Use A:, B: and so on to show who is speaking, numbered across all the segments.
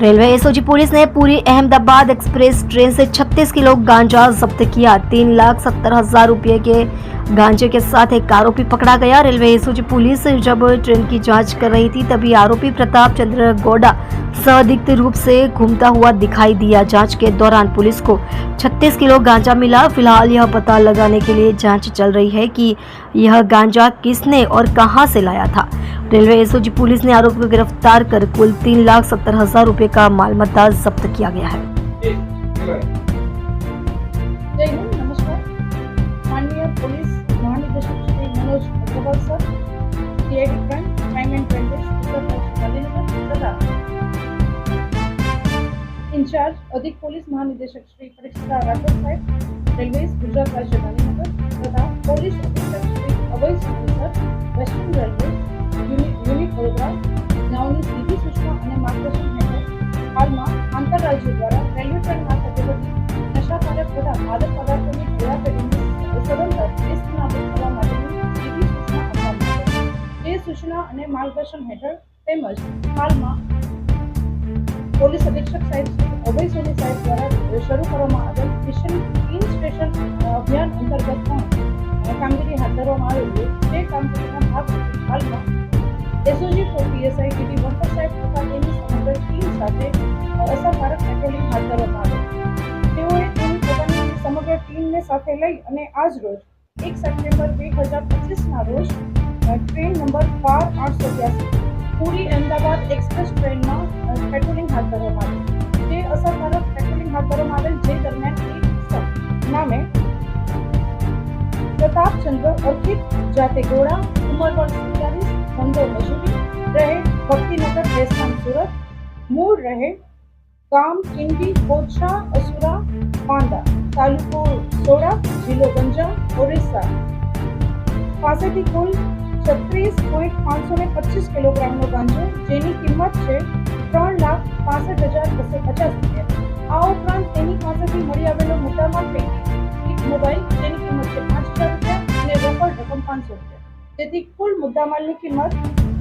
A: Railway SOG police ने पूरी Ahmedabad express train से 36 किलो गांजा जब्त किया। 3,70,000 रुपए के गांजे के साथ एक आरोपी पकड़ा गया। रेलवे एसओजी पुलिस जब ट्रेन की जांच कर रही थी तभी आरोपी प्रताप चंद्र गौड़ा संदिग्ध रूप से घूमता हुआ दिखाई दिया। जांच के दौरान पुलिस को 36 किलो गांजा मिला। फिलहाल यह पता लगाने के लिए जांच चल रही है कि यह गांजा किसने और कहां से लाया था। रेलवे एसओजी पुलिस ने आरोपी को गिरफ्तार कर कुल 3,70,000 रुपए का मालमत्ता जब्त किया गया है।
B: जय हिंद, नमस्कार। माननीय पुलिस महानिदेशक Shri Manoj Agarwal sir, CID crime crime and vendors Uttar Pradesh Gandhinagar तथा इंचार्ज अधिक पुलिस महानिदेशक श्री परीक्षा राठौर साहेब, रेलवेज गुजरात राज्य गांधीनगर तथा पोलीस अधीक्षक Shri Abhay Singh sir, western railway unit Vadodara નાઓની સીધી સૂચના અને માર્ગદર્શન હેઠળ હાલમાં આંતરરાજ્ય દ્વારા રેલવે ટ્રેન મારફતે બધી નશાકારક તથા માદક પદાર્થોની હેરાફેરીની સદંતર ટેસ્ટ નાબૂદ કરવા માટેની સીધી સૂચના આપવામાં આવે છે। તે સૂચના અને માર્ગદર્શન હેઠળ તેમજ હાલમાં પોલીસ અધિક્ષક સાહેબ શ્રી અભય સોની સાહેબ દ્વારા શરૂ કરવામાં આવેલ મિશન ક્લીન સ્ટેશન અભિયાન અંતર્ગત પણ કામગીરી હાથ ધરવામાં આવેલી તે કામગીરીના ભાગરૂપે હાલમાં एसओजी फॉर पीएसआई टीटी वंकर साहेब तथा તેની સમગ્ર ટીમ સાથે અસરકારક પેટ્રોલિંગ હાથ ધરવામાં આવ્યું। તેઓએ તેની પોતાની સમગ્ર ટીમને સાથે લઈ અને આજ રોજ 1 સપ્ટેમ્બર 2025ના રોજ ટ્રેન નંબર 12882 પૂરી અમદાવાદ એક્સપ્રેસ ટ્રેનમાં પેટ્રોલિંગ હાથ ધરવામાં આવ્યું। તે અસરકારક પેટ્રોલિંગ હાથ ધરવામાં આવેલ જે દરમિયાન એક નામે प्रताप चंद्र अर्पित जाते गोड़ा उम्र वर्ष 27 धंधो मजूरी रहे भक्तिनगर देवस्थान सूरत मूल रहे गाम किंडी कोचा असुरा पांडा तालुको सोड़ा जिलो गंजाम ओडिशा पासेथी कुल 36.525 किलोग्राम नो गांजो जेनी किंमत छे 3,65,250 रुपया। आ उपरांत तेनी पासेथी मળી આવેલો મુદ્દામાલ પૈકી એક મોબાઈલ જેની કિંમત છે 5,000 રૂપિયા અને રોકડ રકમ 500 રૂપિયા। તેથી કુલ મુદ્દામાલની કિંમત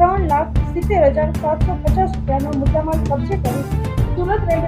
B: 3,70,750 રૂપિયાનો મુદ્દામાલ કબજે કરી સુરત રેલવે